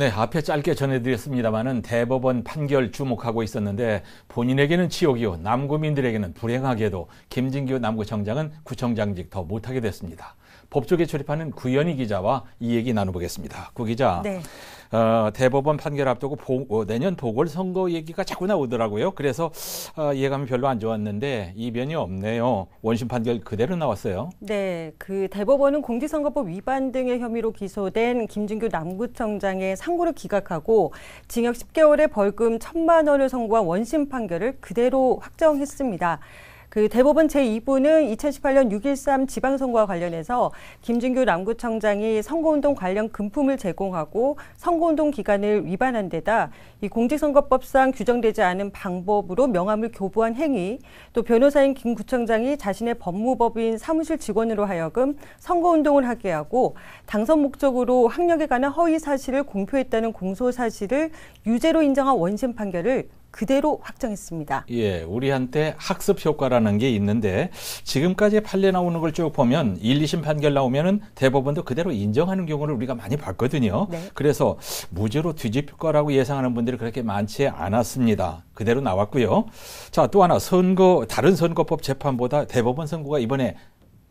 네, 앞에 짧게 전해드렸습니다마는 대법원 판결 주목하고 있었는데 본인에게는 지옥이요, 남구민들에게는 불행하게도 김진규 남구청장은 구청장직 더 못하게 됐습니다. 법조계 출입하는 구연희 기자와 이 얘기 나눠보겠습니다. 구 기자, 네. 대법원 판결 앞두고 내년 보궐선거 얘기가 자꾸 나오더라고요. 그래서 예감이 별로 안 좋았는데 이변이 없네요. 원심 판결 그대로 나왔어요. 네, 그 대법원은 공직선거법 위반 등의 혐의로 기소된 김진규 남구청장의 상고를 기각하고 징역 10개월에 벌금 1,000만 원을 선고한 원심 판결을 그대로 확정했습니다. 그 대법원 제2부는 2018년 6.13 지방선거와 관련해서 김진규 남구청장이 선거운동 관련 금품을 제공하고 선거운동 기간을 위반한 데다 이 공직선거법상 규정되지 않은 방법으로 명함을 교부한 행위, 또 변호사인 김 구청장이 자신의 법무법인 사무실 직원으로 하여금 선거운동을 하게 하고 당선 목적으로 학력에 관한 허위 사실을 공표했다는 공소사실을 유죄로 인정한 원심 판결을 그대로 확정했습니다. 예, 우리한테 학습 효과라는 게 있는데 지금까지 판례 나오는 걸 쭉 보면 1, 2심 판결 나오면은 대법원도 그대로 인정하는 경우를 우리가 많이 봤거든요. 네. 그래서 무죄로 뒤집힐 거라고 예상하는 분들이 그렇게 많지 않았습니다. 그대로 나왔고요. 자, 또 하나 다른 선거법 재판보다 대법원 선고가 이번에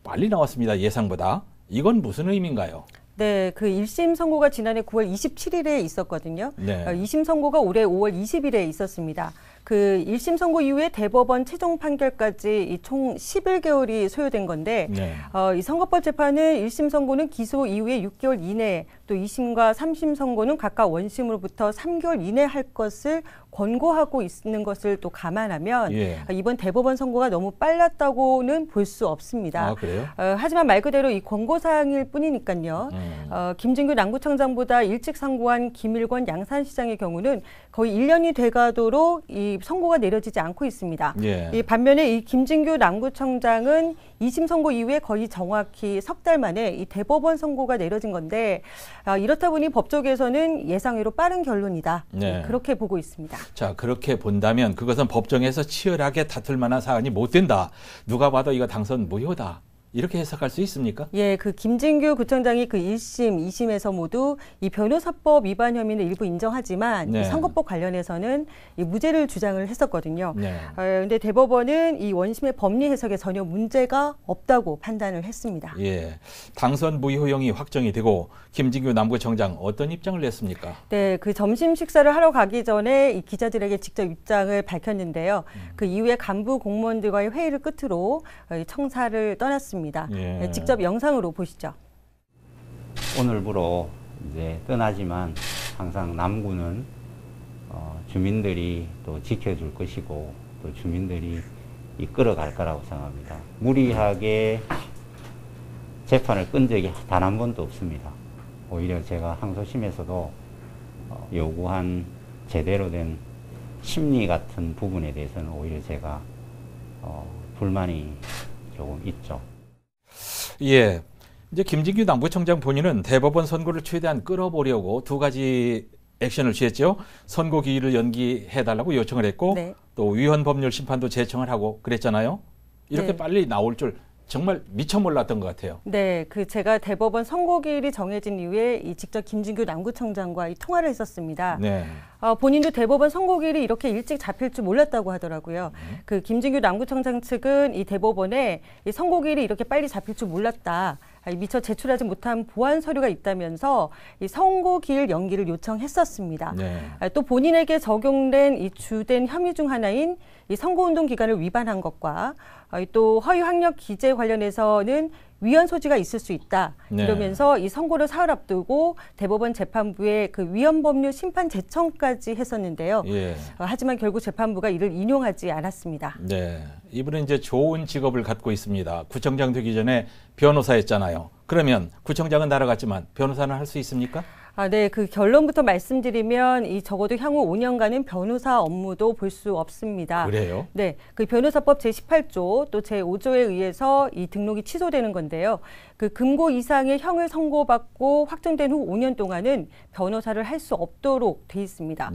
빨리 나왔습니다. 예상보다. 이건 무슨 의미인가요? 네, 그 1심 선고가 지난해 9월 27일에 있었거든요. 네. 2심 선고가 올해 5월 20일에 있었습니다. 그 1심 선고 이후에 대법원 최종 판결까지 총 11개월이 소요된 건데 네. 이 선거법 재판은 1심 선고는 기소 이후에 6개월 이내, 또 2심과 3심 선고는 각각 원심으로부터 3개월 이내 할 것을 권고하고 있는 것을 또 감안하면 이번 대법원 선고가 너무 빨랐다고는 볼 수 없습니다. 아, 그래요? 하지만 말 그대로 이 권고사항일 뿐이니까요. 김진규 남구청장보다 일찍 상고한 김일권 양산시장의 경우는 거의 1년이 돼가도록 이 선고가 내려지지 않고 있습니다. 이 반면에 이 김진규 남구청장은 2심 선고 이후에 거의 정확히 석 달 만에 이 대법원 선고가 내려진 건데 이렇다 보니 법조계에서는 예상외로 빠른 결론이다. 네. 그렇게 보고 있습니다. 자, 그렇게 본다면 그것은 법정에서 치열하게 다툴 만한 사안이 못 된다. 누가 봐도 이거 당선 무효다. 이렇게 해석할 수 있습니까? 예, 그 김진규 구청장이 그 1심, 2심에서 모두 이 변호사법 위반 혐의는 일부 인정하지만 이 선거법 관련해서는 이 무죄를 주장을 했었거든요. 그런데 대법원은 이 원심의 법리 해석에 전혀 문제가 없다고 판단을 했습니다. 예, 당선 무효형이 확정이 되고 김진규 남구청장 어떤 입장을 냈습니까? 네, 그 점심 식사를 하러 가기 전에 이 기자들에게 직접 입장을 밝혔는데요. 그 이후에 간부 공무원들과의 회의를 끝으로 청사를 떠났습니다. 네, 직접 영상으로 보시죠. 오늘부로 이제 떠나지만 항상 남구는 주민들이 또 지켜줄 것이고 또 주민들이 이끌어갈 거라고 생각합니다. 무리하게 재판을 끈 적이 단 한 번도 없습니다. 오히려 제가 항소심에서도 요구한 제대로 된 심리 같은 부분에 대해서는 오히려 제가 불만이 조금 있죠. 예, 이제 김진규 남구청장 본인은 대법원 선고를 최대한 끌어보려고 두 가지 액션을 취했죠. 선고 기일을 연기해달라고 요청을 했고 또 위헌 법률 심판도 제청을 하고 그랬잖아요. 이렇게 빨리 나올 줄 정말 미처 몰랐던 것 같아요. 네, 그 제가 대법원 선고기일이 정해진 이후에 직접 김진규 남구청장과 통화를 했었습니다. 네. 본인도 대법원 선고기일이 이렇게 일찍 잡힐 줄 몰랐다고 하더라고요. 그 김진규 남구청장 측은 이 대법원에 이 선고기일이 이렇게 빨리 잡힐 줄 몰랐다. 미처 제출하지 못한 보완 서류가 있다면서 이 선고기일 연기를 요청했었습니다. 또 본인에게 적용된 이 주된 혐의 중 하나인 이 선거운동 기간을 위반한 것과 또 허위 학력 기재 관련해서는 위헌 소지가 있을 수 있다. 이러면서 이 선고를 사흘 앞두고 대법원 재판부에 그 위헌 법률 심판 제청까지 했었는데요. 하지만 결국 재판부가 이를 인용하지 않았습니다. 네, 이분은 이제 좋은 직업을 갖고 있습니다. 구청장 되기 전에 변호사였잖아요. 그러면 구청장은 날아갔지만 변호사는 할 수 있습니까? 네, 그 결론부터 말씀드리면 적어도 향후 5년간은 변호사 업무도 볼 수 없습니다. 그래요? 네, 그 변호사법 제18조 또 제5조에 의해서 이 등록이 취소되는 건데요. 그 금고 이상의 형을 선고받고 확정된 후 5년 동안은 변호사를 할 수 없도록 돼 있습니다.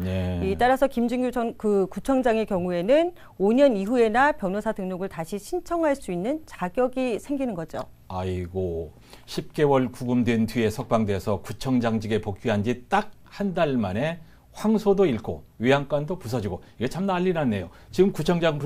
따라서 김진규 전 그 구청장의 경우에는 5년 이후에나 변호사 등록을 다시 신청할 수 있는 자격이 생기는 거죠. 아이고, 10개월 구금된 뒤에 석방돼서 구청장직에 복귀한 지 딱 한 달 만에 황소도 잃고 위안관도 부서지고 이게 참 난리 났네요. 지금 구청의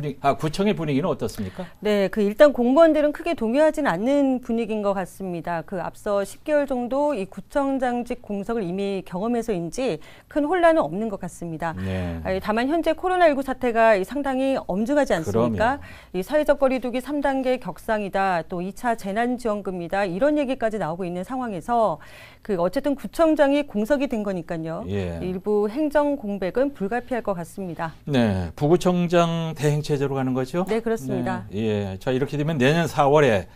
분위기는 어떻습니까? 네, 일단 공무원들은 크게 동요하지는 않는 분위기인 것 같습니다. 앞서 10개월 정도 이 구청장직 공석을 이미 경험해서인지 큰 혼란은 없는 것 같습니다. 네. 다만 현재 코로나19 사태가 상당히 엄중하지 않습니까? 이 사회적 거리두기 3단계 격상이다, 또 2차 재난지원금이다 이런 얘기까지 나오고 있는 상황에서 어쨌든 구청장이 공석이 된 거니까요. 예. 일부 행정 공백은 불가피할 것 같습니다. 네, 부구청장 대행 체제로 가는 거죠? 네, 그렇습니다. 네, 예, 자 이렇게 되면 내년 4월에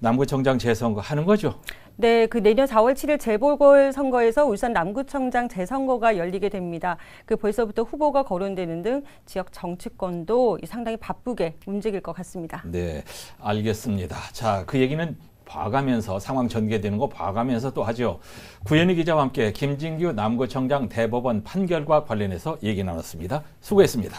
남구청장 재선거 하는 거죠? 네, 내년 4월 7일 재보궐선거에서 울산 남구청장 재선거가 열리게 됩니다. 벌써부터 후보가 거론되는 등 지역 정치권도 상당히 바쁘게 움직일 것 같습니다. 네, 알겠습니다. 자, 그 얘기는 봐가면서 상황 전개되는 거 봐가면서 또 하죠. 구현희 기자와 함께 김진규 남구청장 대법원 판결과 관련해서 얘기 나눴습니다. 수고했습니다.